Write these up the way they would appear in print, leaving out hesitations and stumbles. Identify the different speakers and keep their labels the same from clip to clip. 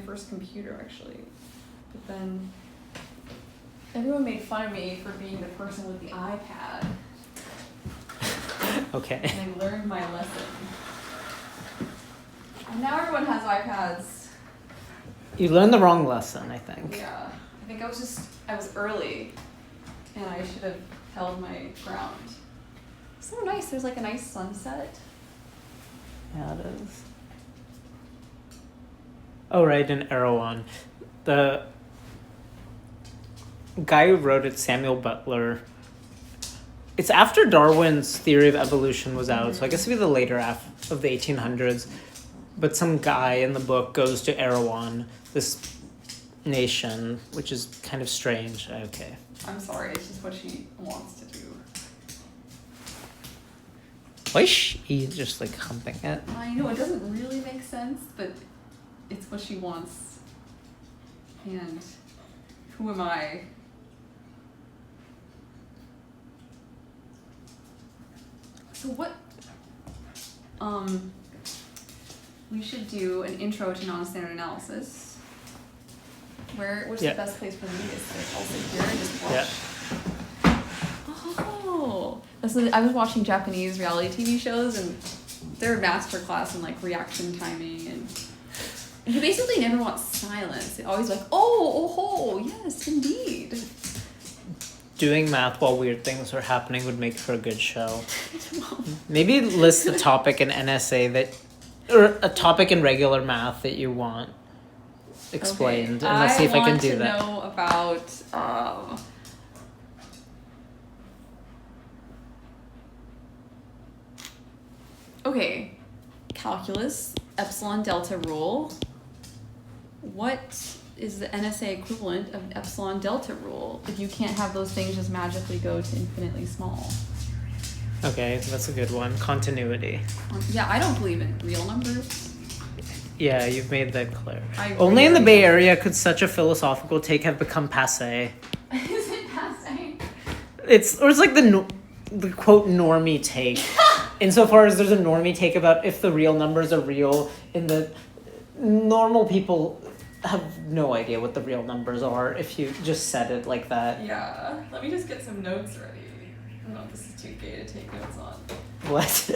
Speaker 1: first computer, actually. But then everyone made fun of me for being the person with the iPad.
Speaker 2: Okay.
Speaker 1: And I learned my lesson. And now everyone has iPads.
Speaker 2: You learned the wrong lesson, I think.
Speaker 1: Yeah. I think I was early. And I should have held my ground. So nice. There's like a nice sunset.
Speaker 2: Yeah, it is. Oh, right, in Erewhon. The guy who wrote it, Samuel Butler, it's after Darwin's theory of evolution was out, so I guess it'd be the later half of the 1800s. But some guy in the book goes to Erewhon, this nation, which is kind of strange. Okay.
Speaker 1: I'm sorry, it's just what she wants to do.
Speaker 2: Why is she just like humping it?
Speaker 1: I know, it doesn't really make sense, but it's what she wants. And who am I? So what, we should do an intro to non-standard analysis. What's the best place for me to sit? I'll sit here and just watch.
Speaker 2: Yeah.
Speaker 1: Oh, so I was watching Japanese reality TV shows, and they're a masterclass in like reaction timing, and you basically never want silence. They always like, oh, yes, indeed.
Speaker 2: Doing math while weird things are happening would make for a good show. Maybe list a topic in NSA or a topic in regular math that you want explained, and let's see if I can do that.
Speaker 1: I want to know about okay, calculus, epsilon delta rule. What is the NSA equivalent of epsilon delta rule if you can't have those things just magically go to infinitely small?
Speaker 2: Okay, that's a good one. Continuity.
Speaker 1: Yeah, I don't believe in real numbers.
Speaker 2: Yeah, you've made that clear. Only in the Bay Area could such a philosophical take have become passé.
Speaker 1: Is it passé?
Speaker 2: It's like the quote normie take. Insofar as there's a normie take about if the real numbers are real, in the normal people have no idea what the real numbers are if you just said it like that.
Speaker 1: Yeah, let me just get some notes ready. I don't know if this is too gay to take notes on.
Speaker 2: What?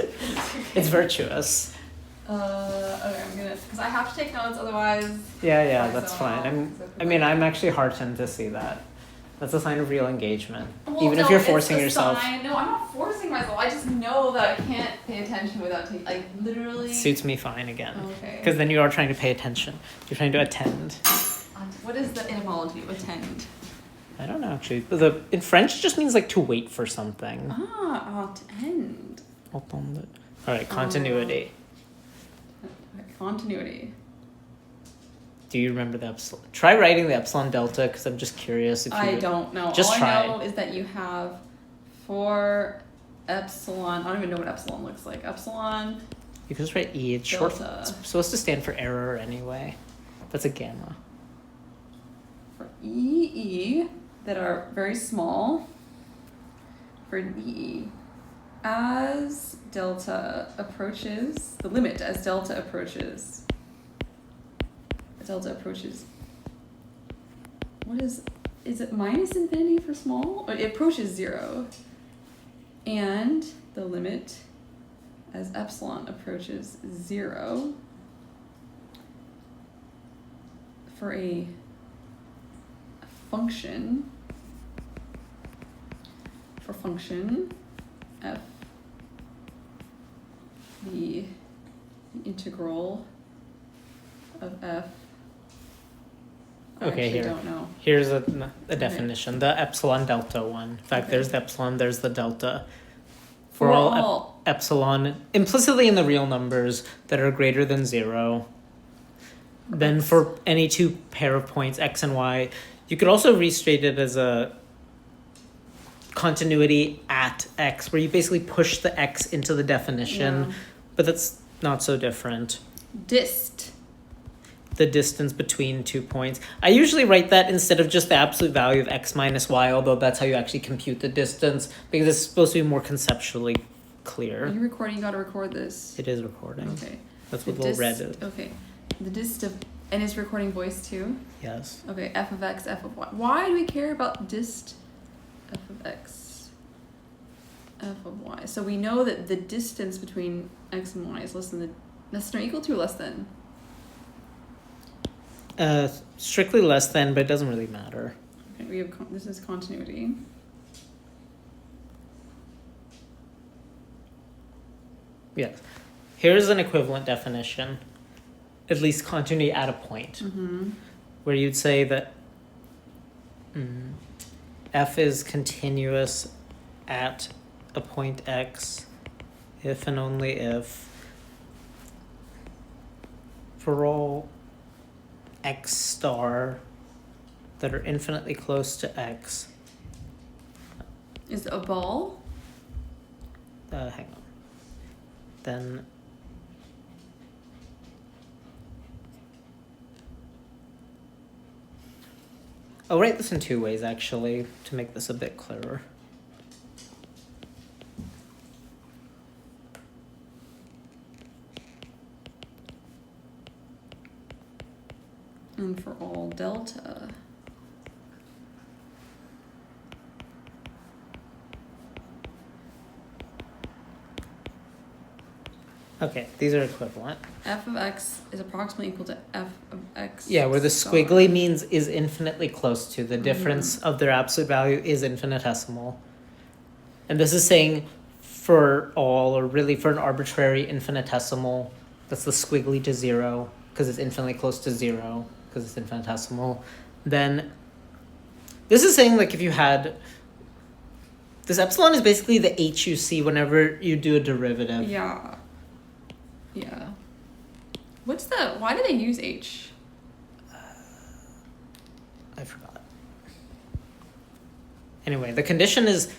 Speaker 2: It's virtuous.
Speaker 1: Okay, I'm gonna, because I have to take notes, otherwise.
Speaker 2: Yeah, that's fine. I'm actually heartened to see that. That's a sign of real engagement.
Speaker 1: Well,
Speaker 2: even if you're forcing yourself.
Speaker 1: No, I'm not forcing myself. I just know that I can't pay attention without taking, like, literally.
Speaker 2: Suits me fine again.
Speaker 1: Okay.
Speaker 2: Because then you are trying to pay attention. You're trying to attend.
Speaker 1: What is the etymology of attend?
Speaker 2: I don't know, actually. In French, it just means like to wait for something.
Speaker 1: Attend.
Speaker 2: Alright, continuity.
Speaker 1: Continuity.
Speaker 2: Do you remember the epsilon? Try writing the epsilon delta, because I'm just curious if you...
Speaker 1: I don't know.
Speaker 2: Just
Speaker 1: All
Speaker 2: try.
Speaker 1: I know is that you have 4 epsilon. I don't even know what epsilon looks like. Epsilon.
Speaker 2: You can just write E. It's short. It's supposed to stand for error anyway. That's a gamma.
Speaker 1: For EE that are very small. For DE. As delta approaches, the limit as delta approaches. What is it minus infinity for small? Or it approaches 0. And the limit as epsilon approaches 0 for a function, f, the integral of f.
Speaker 2: Okay, here.
Speaker 1: Don't know.
Speaker 2: Here's a definition. The epsilon delta one. In fact, there's the epsilon, there's the delta. For all epsilon, implicitly in the real numbers that are greater than 0, then for any two pair of points, x and y, you could also restate it as a continuity at x, where you basically push the x into the definition, but that's not so different.
Speaker 1: Dist.
Speaker 2: The distance between 2 points. I usually write that instead of just the absolute value of x minus y, although that's how you actually compute the distance, because it's supposed to be more conceptually clear.
Speaker 1: Are you recording? You gotta record this.
Speaker 2: It is recording.
Speaker 1: Okay.
Speaker 2: That's what the red is.
Speaker 1: Okay. The dist of And it's recording voice too?
Speaker 2: Yes.
Speaker 1: Okay, f of x, f of y. Why do we care about dist f of x, f of y? So we know that the distance between x and y is less than or equal to or less than?
Speaker 2: Strictly less than, but it doesn't really matter.
Speaker 1: Okay, we have this is continuity.
Speaker 2: Yes. Here's an equivalent definition, at least continuity at a point, where you'd say that f is continuous at a point x if and only if for all x star that are infinitely close to x.
Speaker 1: Is it a ball?
Speaker 2: Hang on. Then I'll write this in two ways, actually, to make this a bit clearer.
Speaker 1: And for all delta.
Speaker 2: Okay, these are equivalent.
Speaker 1: F of x is approximately equal to f of x.
Speaker 2: Yeah, where the squiggly means is infinitely close to. The difference of their absolute value is infinitesimal. And this is saying for all, or really for an arbitrary infinitesimal, that's the squiggly to 0, because it's infinitely close to 0, because it's infinitesimal. Then this is saying, like, if you had... This epsilon is basically the h you see whenever you do a derivative.
Speaker 1: Yeah. Yeah. Why do they use h?
Speaker 2: I forgot. Anyway, the condition is,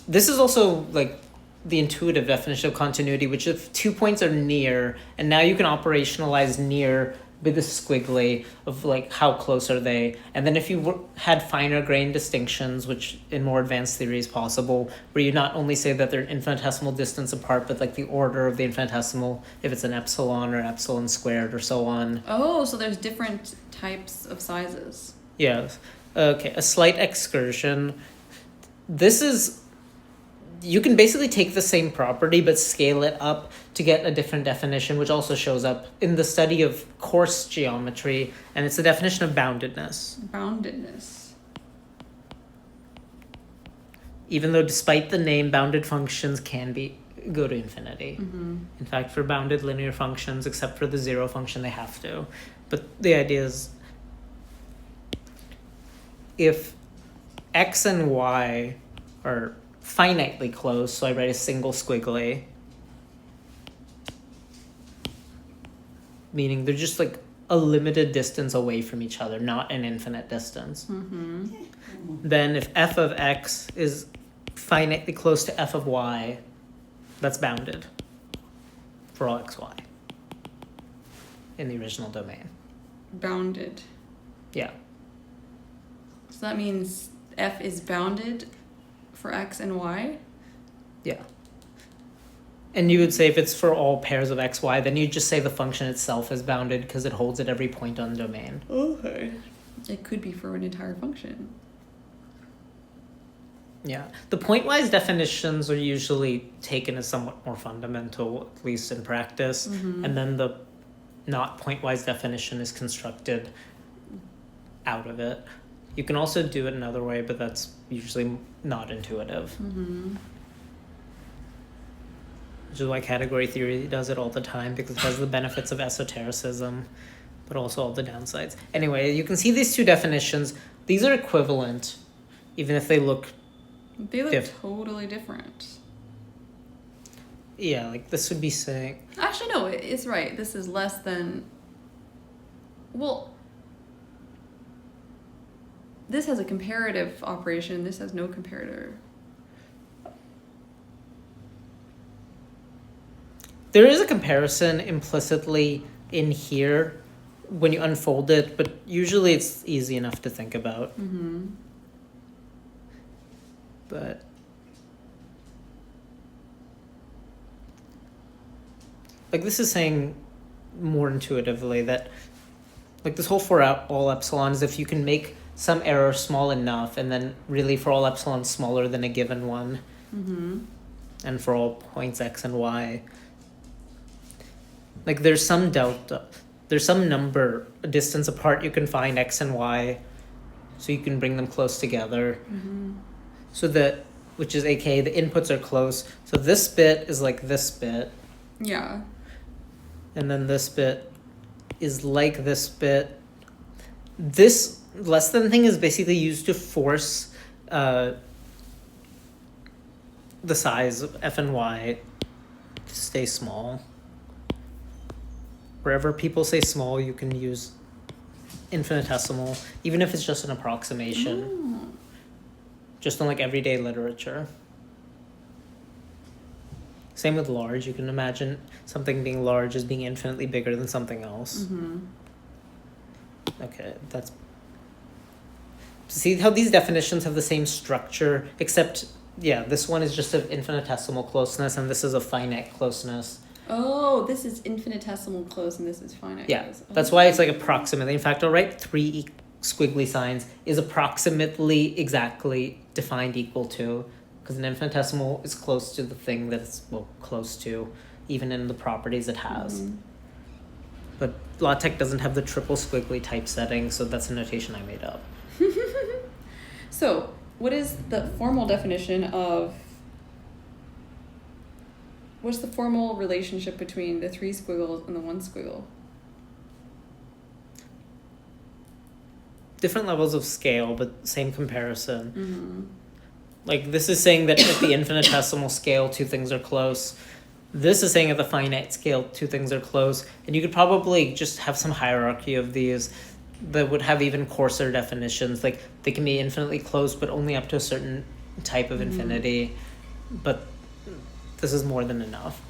Speaker 2: this is also like the intuitive definition of continuity, which if 2 points are near, and now you can operationalize near with the squiggly of like how close are they, and then if you had finer grained distinctions, which in more advanced theory is possible, where you not only say that they're infinitesimal distance apart, but like the order of the infinitesimal, if it's an epsilon or epsilon squared or so on.
Speaker 1: Oh, so there's different types of sizes.
Speaker 2: Yes. Okay, a slight excursion. This is, you can basically take the same property but scale it up to get a different definition, which also shows up in the study of coarse geometry, and it's the definition of boundedness.
Speaker 1: Boundedness.
Speaker 2: Even though despite the name, bounded functions can go to infinity. In fact, for bounded linear functions, except for the zero function, they have to. But the idea is, if x and y are finitely close, so I write a single squiggly, meaning they're just like a limited distance away from each other, not an infinite distance. Then if f of x is finitely close to f of y, that's bounded for all xy in the original domain.
Speaker 1: Bounded.
Speaker 2: Yeah.
Speaker 1: So that means f is bounded for x and y?
Speaker 2: Yeah. And you would say if it's for all pairs of x, y, then you just say the function itself is bounded because it holds at every point on the domain.
Speaker 1: Okay. It could be for an entire function.
Speaker 2: Yeah. The point-wise definitions are usually taken as somewhat more fundamental, at least in practice. And then the not point-wise definition is constructed out of it. You can also do it another way, but that's usually not intuitive. Which is why category theory does it all the time, because it has the benefits of esotericism, but also all the downsides. Anyway, you can see these two definitions. These are equivalent, even if they look...
Speaker 1: They look totally different.
Speaker 2: Yeah, like this would be saying...
Speaker 1: Actually, no, it's right. This is less than... Well... This has a comparative operation. This has no comparator.
Speaker 2: There is a comparison implicitly in here when you unfold it, but usually it's easy enough to think about. But like this is saying more intuitively that like this whole for all epsilons, if you can make some error small enough, and then really for all epsilons smaller than a given one, and for all points x and y, like there's some delta, there's some number, a distance apart you can find x and y, so you can bring them close together. So that, which is aka the inputs are close. So this bit is like this bit.
Speaker 1: Yeah.
Speaker 2: And then this bit is like this bit. This less than thing is basically used to force the size of f and y to stay small. Wherever people say small, you can use infinitesimal, even if it's just an approximation. Just in like everyday literature. Same with large. You can imagine something being large as being infinitely bigger than something else. Okay, that's... See how these definitions have the same structure, except, yeah, this one is just of infinitesimal closeness, and this is a finite closeness.
Speaker 1: Oh, this is infinitesimal close, and this is finite.
Speaker 2: Yeah,
Speaker 1: close.
Speaker 2: that's why it's like approximately. In fact, I'll write 3 squiggly signs is approximately exactly defined equal to, because an infinitesimal is close to the thing that it's, well, close to, even in the properties it has. But LaTeX doesn't have the triple squiggly typesetting, so that's a notation I made up.
Speaker 1: So, what is the formal definition of... What's the formal relationship between the 3 squiggles and the 1 squiggle?
Speaker 2: Different levels of scale, but same comparison. Like, this is saying that at the infinitesimal scale, 2 things are close. This is saying at the finite scale, 2 things are close. And you could probably just have some hierarchy of these that would have even coarser definitions. Like, they can be infinitely close, but only up to a certain type of infinity. But this is more than enough.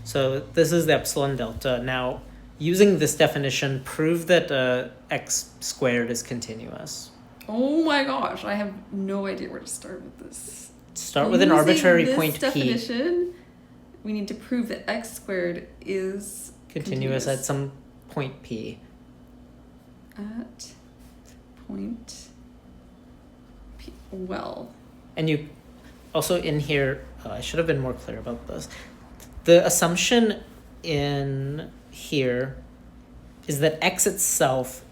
Speaker 2: So this is the epsilon delta. Now, using this definition, prove that x squared is continuous.
Speaker 1: Oh my gosh, I have no idea where to start with this.
Speaker 2: Start with an arbitrary point
Speaker 1: definition, we need to prove that x squared is
Speaker 2: continuous at some point p.
Speaker 1: At point p. Well.
Speaker 2: And you also in here, I should have been more clear about this. The assumption in here is that x itself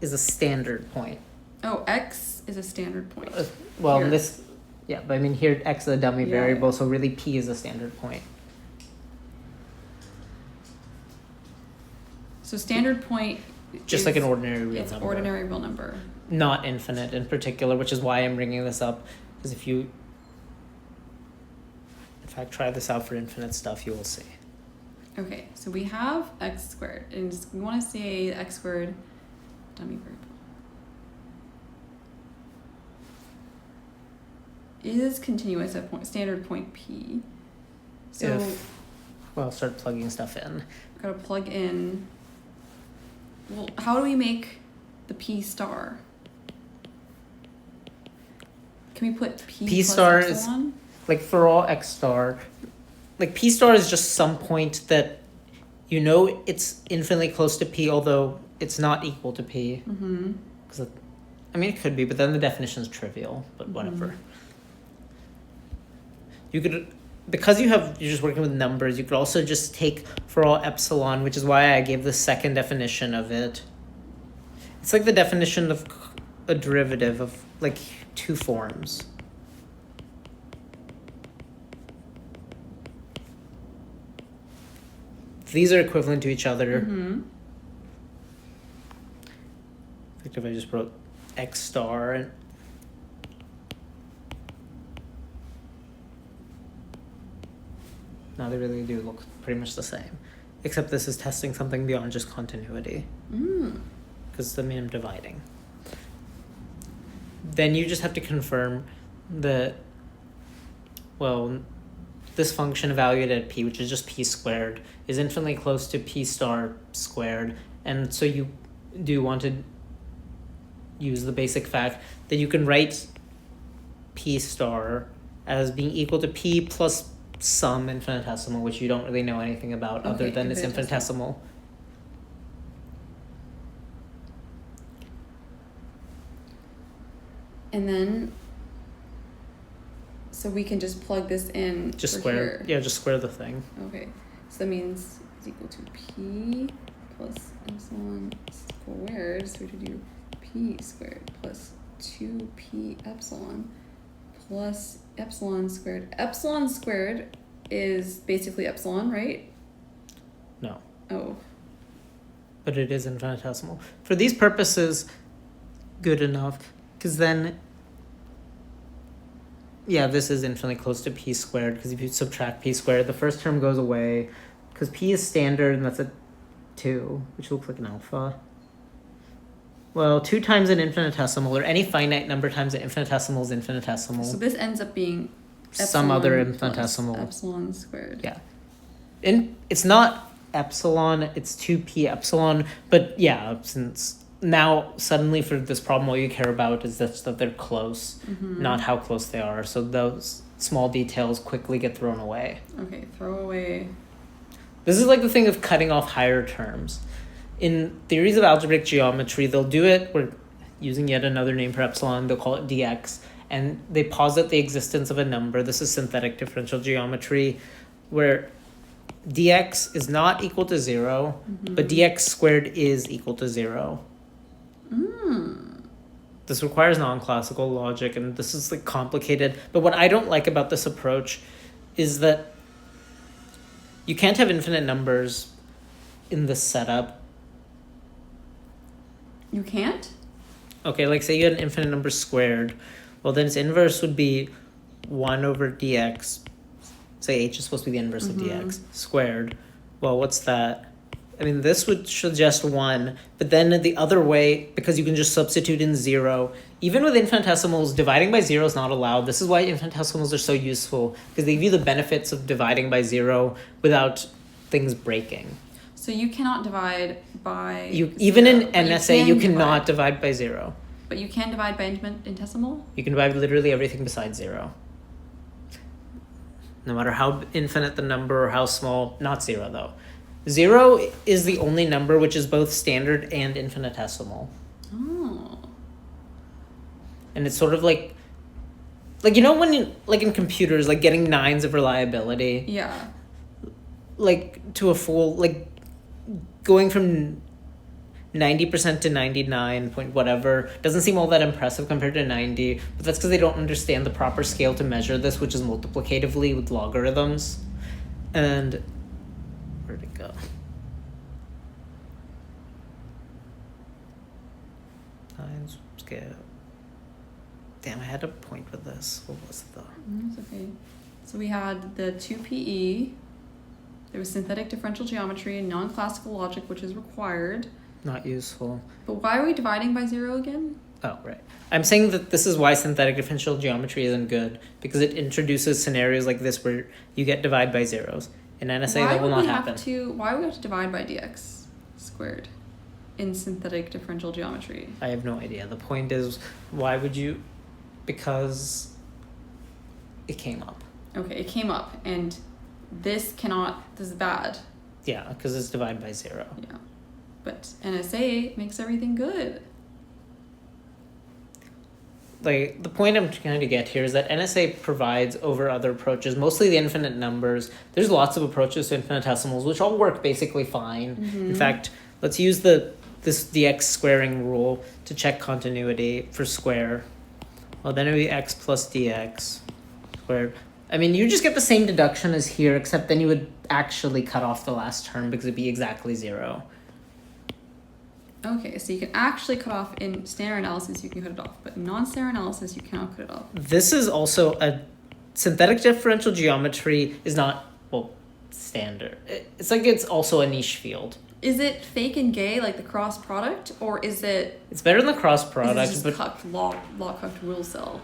Speaker 2: is a standard point.
Speaker 1: Oh, x is a standard point.
Speaker 2: Well,
Speaker 1: here.
Speaker 2: this, yeah, but I mean here x is a dummy variable, so really p is a standard point.
Speaker 1: So standard point
Speaker 2: Just like an ordinary real
Speaker 1: it's
Speaker 2: number.
Speaker 1: ordinary real number.
Speaker 2: Not infinite in particular, which is why I'm bringing this up. Because if you, in fact, try this out for infinite stuff, you will see.
Speaker 1: Okay, so we have x squared, and we want to say x squared dummy variable is continuous at standard point p. So
Speaker 2: Well, start plugging stuff in.
Speaker 1: gotta plug in. Well, how do we make the p star? Can we put p plus
Speaker 2: star
Speaker 1: epsilon?
Speaker 2: Like for all x star, like p star is just some point that you know it's infinitely close to p, although it's not equal to p. Because I mean, it could be, but then the definition is trivial. But whatever. You could, because you're just working with numbers, you could also just take for all epsilon, which is why I gave the second definition of it. It's like the definition of a derivative of like 2 forms. These are equivalent to each other. Like if I just wrote x star and now they really do look pretty much the same, except this is testing something beyond just continuity. Because I mean I'm dividing. Then you just have to confirm that, well, this function evaluated at p, which is just p squared, is infinitely close to p star squared, and so you do want to use the basic fact that you can write p star as being equal to p plus some infinitesimal, which you don't really know anything about other than it's infinitesimal.
Speaker 1: And then, so we can just plug this in.
Speaker 2: Just
Speaker 1: for
Speaker 2: square.
Speaker 1: here.
Speaker 2: Yeah, just square the thing.
Speaker 1: Okay. So that means it's equal to P plus epsilon squared. So we should do P squared plus 2P epsilon plus epsilon squared. Epsilon squared is basically epsilon, right?
Speaker 2: No.
Speaker 1: Oh.
Speaker 2: But it is infinitesimal. For these purposes, good enough. Because then, yeah, this is infinitely close to P squared. Because if you subtract P squared, the first term goes away. Because P is standard, and that's a 2, which looks like an alpha. Well, 2 times an infinitesimal, or any finite number times an infinitesimal is infinitesimal.
Speaker 1: So this ends up being
Speaker 2: some other infinitesimal.
Speaker 1: Epsilon squared.
Speaker 2: Yeah. It's not epsilon, it's 2p epsilon, but yeah, since now suddenly for this problem all you care about is that they're close, not how close they are. So those small details quickly get thrown away.
Speaker 1: Okay, throw away.
Speaker 2: This is like the thing of cutting off higher terms. In theories of algebraic geometry, they'll do it, we're using yet another name for epsilon, they'll call it dx, and they posit the existence of a number. This is synthetic differential geometry, where dx is not equal to 0, but dx squared is equal to 0. This requires non-classical logic, and this is like complicated. But what I don't like about this approach is that you can't have infinite numbers in this setup.
Speaker 1: You can't?
Speaker 2: Okay, like say you had an infinite number squared. Well, then its inverse would be 1 over dx. Say h is supposed to be the inverse of dx squared. Well, what's that? I mean, this would suggest 1, but then the other way, because you can just substitute in 0. Even with infinitesimals, dividing by 0 is not allowed. This is why infinitesimals are so useful, because they give you the benefits of dividing by 0 without things breaking.
Speaker 1: So you cannot divide by
Speaker 2: Even
Speaker 1: 0,
Speaker 2: in NSA, you cannot divide by 0.
Speaker 1: But you can divide by infinitesimal?
Speaker 2: You can divide literally everything besides 0. No matter how infinite the number or how small, not 0 though. 0 is the only number which is both standard and infinitesimal.
Speaker 1: Oh.
Speaker 2: And it's sort of like you know when like in computers, like getting 9s of reliability.
Speaker 1: Yeah.
Speaker 2: Like to a full, like going from 90% to 99 point whatever doesn't seem all that impressive compared to 90, but that's because they don't understand the proper scale to measure this, which is multiplicatively with logarithms. And where'd it go? Times scale. Damn, I had a point with this. What was the?
Speaker 1: That's okay. So we had the 2PE. There was synthetic differential geometry and non-classical logic, which is required.
Speaker 2: Not useful.
Speaker 1: But why are we dividing by 0 again?
Speaker 2: Oh, right. I'm saying that this is why synthetic differential geometry isn't good, because it introduces scenarios like this where you get divide by zeros. In NSA, that will not happen.
Speaker 1: Why would we have to divide by dx squared in synthetic differential geometry?
Speaker 2: I have no idea. The point is, why would you? Because it came up.
Speaker 1: Okay, it came up, and this is bad.
Speaker 2: Yeah, because it's divide by 0.
Speaker 1: Yeah. But NSA makes everything good.
Speaker 2: Like, the point I'm trying to get here is that NSA provides over other approaches, mostly the infinite numbers. There's lots of approaches to infinitesimals, which all work basically fine. In fact, let's use this dx squaring rule to check continuity for square. Well, then it would be x plus dx squared. I mean, you just get the same deduction as here, except then you would actually cut off the last term because it'd be exactly 0.
Speaker 1: Okay, so you can actually cut off in standard analysis, you can cut it off, but in non-standard analysis, you cannot cut it off.
Speaker 2: This is also a synthetic differential geometry is not, well, standard. It's like it's also a niche field.
Speaker 1: Is it fake and gay, like the cross product, or is it...
Speaker 2: It's better than the cross product,
Speaker 1: is it just cucked, law cucked rule cell?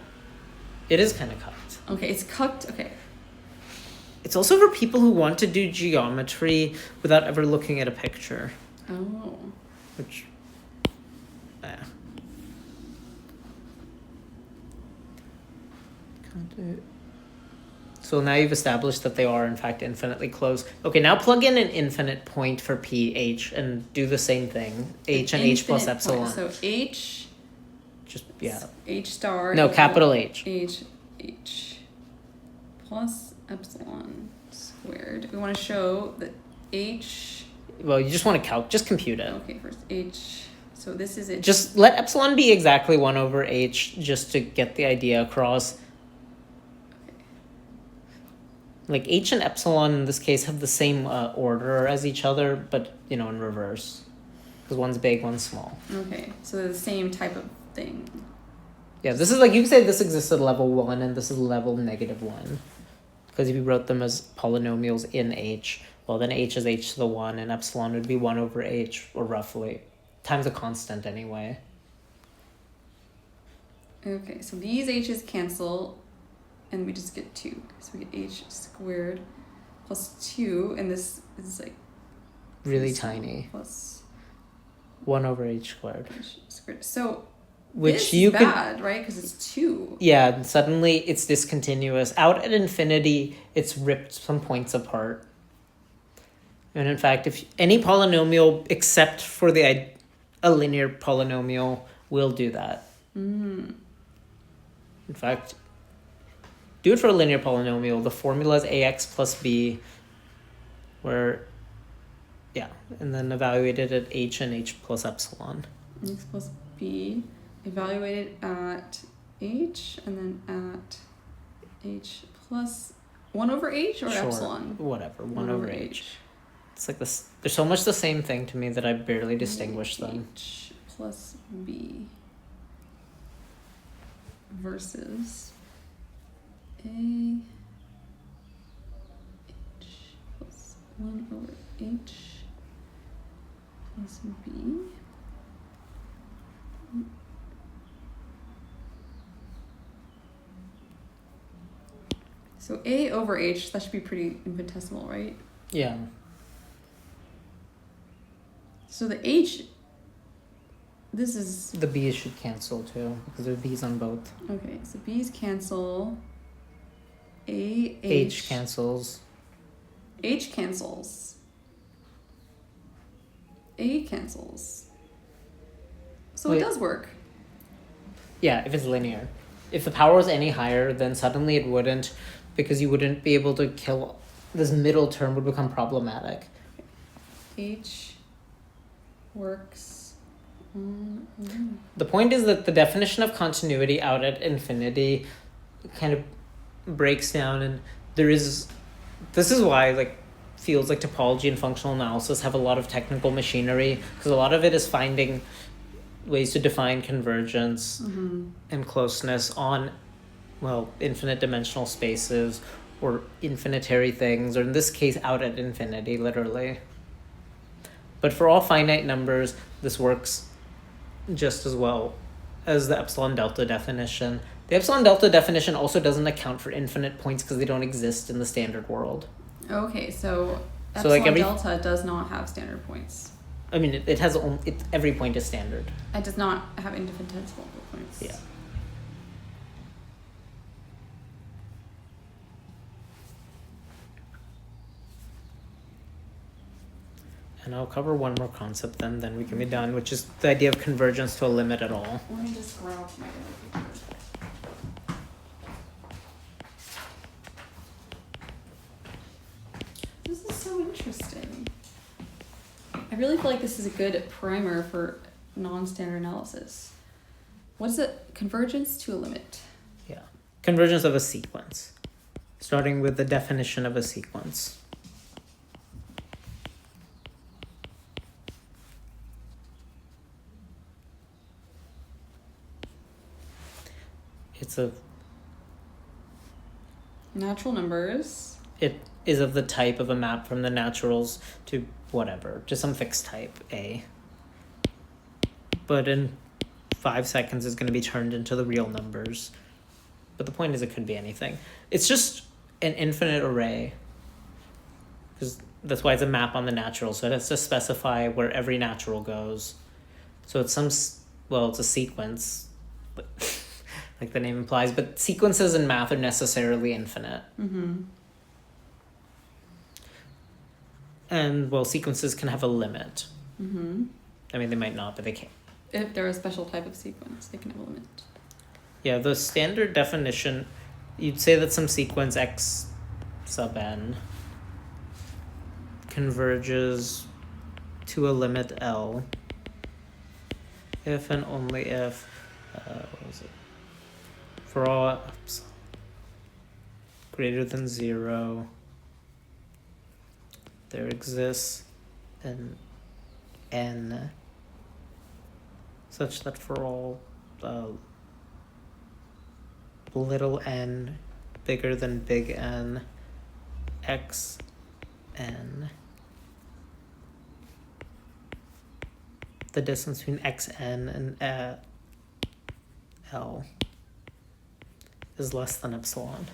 Speaker 2: It is kind of cucked.
Speaker 1: Okay, it's cucked, okay.
Speaker 2: It's also for people who want to do geometry without ever looking at a picture.
Speaker 1: Oh.
Speaker 2: Which, yeah. So now you've established that they are in fact infinitely close. Okay, now plug in an infinite point for p, h, and do the same thing. H and h plus epsilon.
Speaker 1: Point. So h
Speaker 2: Just, yeah.
Speaker 1: H star.
Speaker 2: No, capital H.
Speaker 1: H plus epsilon squared. We want to show that H.
Speaker 2: Well, you just want to just compute it.
Speaker 1: Okay, first H. So this is it.
Speaker 2: Just let epsilon be exactly 1 over H just to get the idea across.
Speaker 1: Okay.
Speaker 2: Like H and epsilon in this case have the same order as each other, but, in reverse. Because one's big, one's small.
Speaker 1: Okay, so they're the same type of thing.
Speaker 2: Yeah, this is like, you could say this exists at level 1 and this is level -1. Because if you wrote them as polynomials in H, well then H is H to the 1 and epsilon would be 1 over H, or roughly. Times a constant anyway.
Speaker 1: Okay, so these H's cancel and we just get 2. So we get H squared plus 2, and this is like
Speaker 2: Really tiny.
Speaker 1: Plus
Speaker 2: 1 over H squared.
Speaker 1: H squared. So
Speaker 2: which
Speaker 1: this
Speaker 2: you
Speaker 1: is bad, right? Because it's 2.
Speaker 2: Yeah, suddenly it's discontinuous. Out at infinity, it's ripped some points apart. And in fact, if any polynomial except for a linear polynomial will do that.
Speaker 1: Mm.
Speaker 2: In fact, do it for a linear polynomial. The formula is ax plus b, and then evaluate it at h and h plus epsilon.
Speaker 1: X plus b, evaluated at h, and then at h plus 1 over h or
Speaker 2: Sure,
Speaker 1: epsilon?
Speaker 2: whatever, 1 over h. It's like this. They're so much the same thing to me that I barely distinguish them.
Speaker 1: H plus b versus a h plus 1 over h plus b. So a over h, that should be pretty infinitesimal, right?
Speaker 2: Yeah.
Speaker 1: So the h, this is...
Speaker 2: The b's should cancel too, because there are b's on both.
Speaker 1: Okay, so b's cancel.
Speaker 2: H cancels.
Speaker 1: H cancels. A cancels. So
Speaker 2: Wait.
Speaker 1: it does work.
Speaker 2: Yeah, if it's linear. If the power was any higher, then suddenly it wouldn't, because you wouldn't be able to kill... This middle term would become problematic.
Speaker 1: H works.
Speaker 2: The point is that the definition of continuity out at infinity kind of breaks down, and this is why fields like topology and functional analysis have a lot of technical machinery, because a lot of it is finding ways to define convergence and closeness on infinite dimensional spaces or infinitary things, or in this case out at infinity, literally. But for all finite numbers, this works just as well as the epsilon delta definition. The epsilon delta definition also doesn't account for infinite points because they don't exist in the standard world.
Speaker 1: Okay, so epsilon delta does not have standard points.
Speaker 2: I mean, it has every point is standard.
Speaker 1: It does not have infinitesimal points.
Speaker 2: Yeah. And I'll cover one more concept then we can be done, which is the idea of convergence to a limit at all.
Speaker 1: Let me just grab my paper. This is so interesting. I really feel like this is a good primer for non-standard analysis. What is it? Convergence to a limit.
Speaker 2: Yeah. Convergence of a sequence. Starting with the definition of a sequence. It's a...
Speaker 1: Natural numbers.
Speaker 2: It is of the type of a map from the naturals to whatever, to some fixed type, A. But in 5 seconds it's going to be turned into the real numbers. But the point is it could be anything. It's just an infinite array. Because that's why it's a map on the natural. So it has to specify where every natural goes. So it's it's a sequence. But like the name implies. But sequences in math are necessarily infinite.
Speaker 1: Mm-hmm.
Speaker 2: And, sequences can have a limit.
Speaker 1: Mm-hmm.
Speaker 2: I mean, they might not, but they can.
Speaker 1: if they're a special type of sequence, they can have a limit.
Speaker 2: Yeah, the standard definition, you'd say that some sequence x sub n converges to a limit L if and only if, what was it? For all epsilon greater than 0, there exists an n such that for all little n bigger than big N, x n, the distance between xn and L is less than epsilon.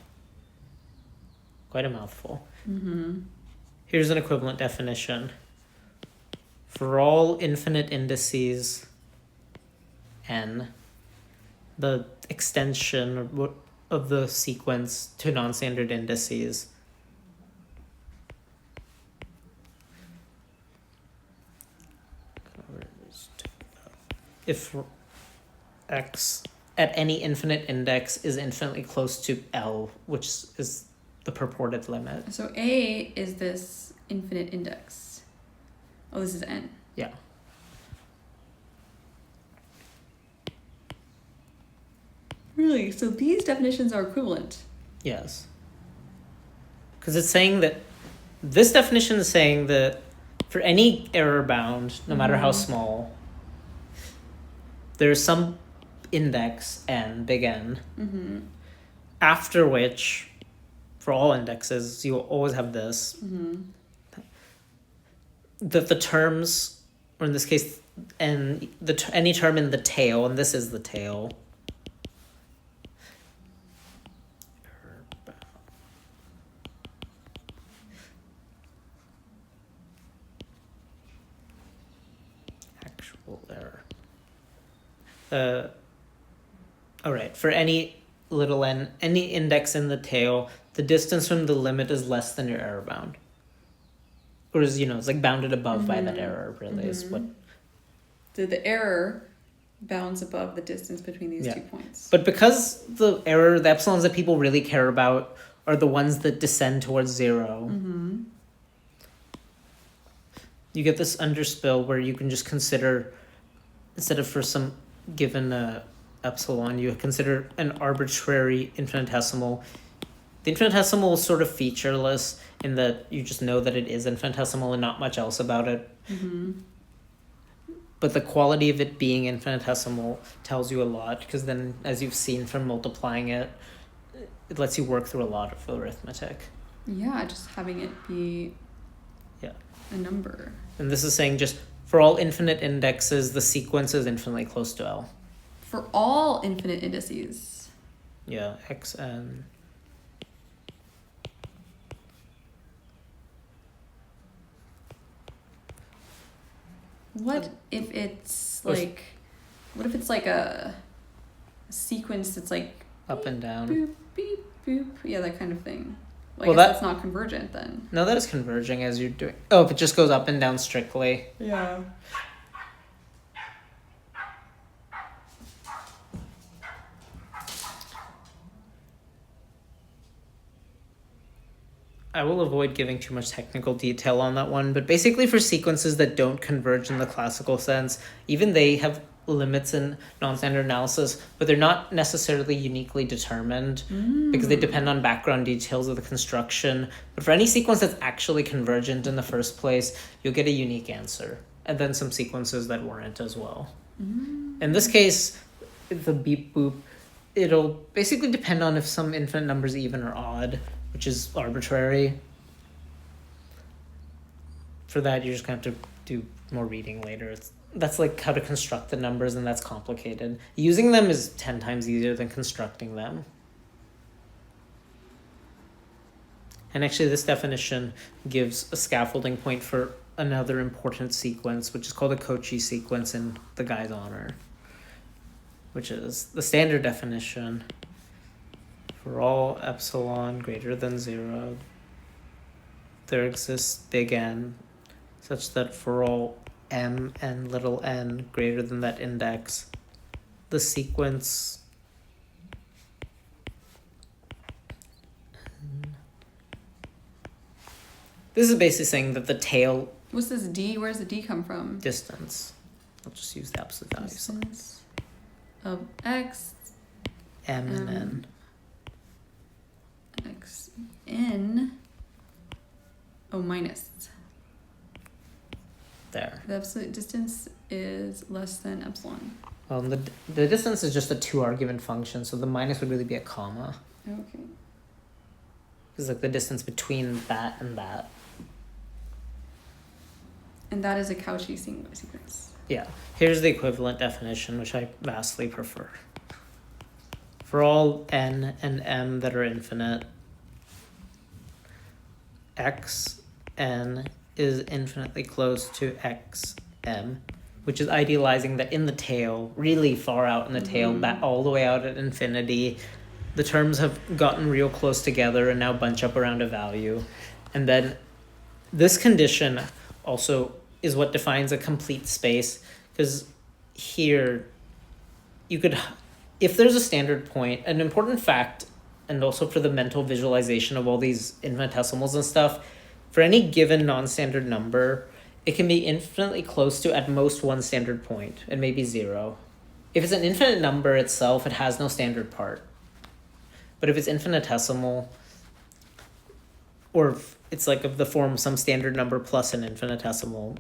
Speaker 2: Quite a mouthful.
Speaker 1: Mm-hmm.
Speaker 2: Here's an equivalent definition. For all infinite indices n, the extension of the sequence to non-standard indices if x at any infinite index is infinitely close to L, which is the purported limit.
Speaker 1: So A is this infinite index. Oh, this is n.
Speaker 2: Yeah.
Speaker 1: Really? So these definitions are equivalent?
Speaker 2: Yes. Because it's saying that this definition is saying that for any error bound, no matter how small, there's some index n, big N, after which, for all indexes, you will always have this. That the terms, or in this case, and any term in the tail, and this is the tail, actual error. All right, for any little n, any index in the tail, the distance from the limit is less than your error bound. Or is, it's like bounded above by that error, really, is what.
Speaker 1: So the error bounds above the distance between these 2 points.
Speaker 2: But because the epsilons that people really care about are the ones that descend towards 0, you get this underspill where you can just consider, instead of for some given epsilon, you consider an arbitrary infinitesimal. The infinitesimal is sort of featureless in that you just know that it is infinitesimal and not much else about it. But the quality of it being infinitesimal tells you a lot, because then, as you've seen from multiplying it, it lets you work through a lot of arithmetic.
Speaker 1: Yeah, just having it be a number.
Speaker 2: And this is saying just for all infinite indexes, the sequence is infinitely close to L.
Speaker 1: For all infinite indices.
Speaker 2: Yeah, xn.
Speaker 1: What if it's like, a sequence that's like
Speaker 2: up and down,
Speaker 1: boop, beep, boop, yeah, that kind of thing.
Speaker 2: Well,
Speaker 1: that's not convergent then.
Speaker 2: No, that is converging as you're doing. Oh, if it just goes up and down strictly.
Speaker 1: Yeah.
Speaker 2: I will avoid giving too much technical detail on that one, but basically for sequences that don't converge in the classical sense, even they have limits in non-standard analysis, but they're not necessarily uniquely determined because they depend on background details of the construction. But for any sequence that's actually convergent in the first place, you'll get a unique answer, and then some sequences that weren't as well. In this case, the beep boop, it'll basically depend on if some infinite number is even or odd, which is arbitrary. For that, you're just going to have to do more reading later. That's like how to construct the numbers, and that's complicated. Using them is 10 times easier than constructing them. And actually, this definition gives a scaffolding point for another important sequence, which is called a Cauchy sequence in the guy's honor, which is the standard definition. For all epsilon greater than 0, there exists big N, such that for all m and little n greater than that index, the sequence this is basically saying that the tail
Speaker 1: What's this D? Where does the D come from?
Speaker 2: distance. I'll just use the absolute value sign.
Speaker 1: Distance of X.
Speaker 2: M and N.
Speaker 1: X N. Oh, minus.
Speaker 2: There.
Speaker 1: The absolute distance is less than epsilon.
Speaker 2: The distance is just a 2-argument function, so the minus would really be a comma.
Speaker 1: Okay.
Speaker 2: It's like the distance between that and that.
Speaker 1: And that is a Cauchy sequence.
Speaker 2: Yeah. Here's the equivalent definition, which I vastly prefer. For all n and m that are infinite, x n is infinitely close to x m, which is idealizing that in the tail, really far out in the tail, back all the way out at infinity, the terms have gotten real close together and now bunch up around a value. And then this condition also is what defines a complete space, because here you could, if there's a standard point, an important fact, and also for the mental visualization of all these infinitesimals and stuff, for any given non-standard number, it can be infinitely close to at most one standard point, and maybe 0. If it's an infinite number itself, it has no standard part. But if it's infinitesimal, or if it's like of the form some standard number plus an infinitesimal,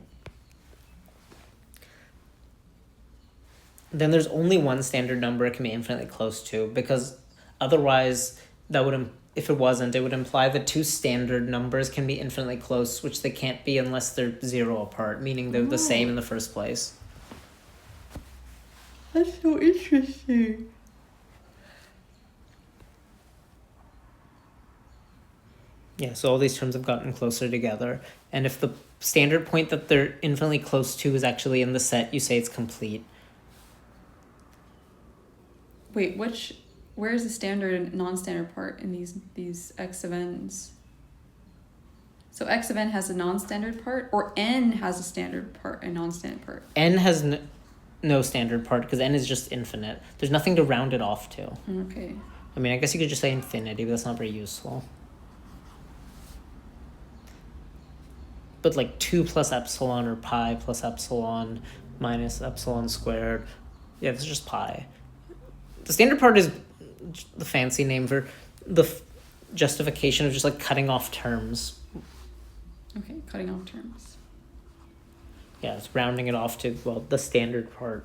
Speaker 2: then there's only one standard number it can be infinitely close to, because otherwise that would, if it wasn't, it would imply that 2 standard numbers can be infinitely close, which they can't be unless they're 0 apart, meaning they're the same in the first place.
Speaker 1: That's so interesting.
Speaker 2: Yeah, so all these terms have gotten closer together, and if the standard point that they're infinitely close to is actually in the set, you say it's complete.
Speaker 1: Wait, where is the standard and non-standard part in these X of N's? So X of N has a non-standard part, or N has a standard part and non-standard part?
Speaker 2: N has no standard part because N is just infinite. There's nothing to round it off to.
Speaker 1: Okay.
Speaker 2: I mean, I guess you could just say infinity, but that's not very useful. But like 2 plus epsilon or pi plus epsilon minus epsilon squared, yeah, this is just pi. The standard part is the fancy name for the justification of just like cutting off terms.
Speaker 1: Okay, cutting off terms.
Speaker 2: Yeah, it's rounding it off to, well, the standard part.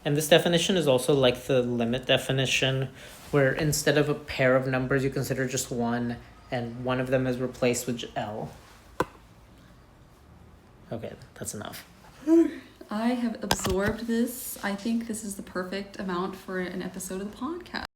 Speaker 2: And this definition is also like the limit definition, where instead of a pair of numbers, you consider just one, and one of them is replaced with L. Okay, that's enough.
Speaker 1: I have absorbed this. I think this is the perfect amount for an episode of the podcast.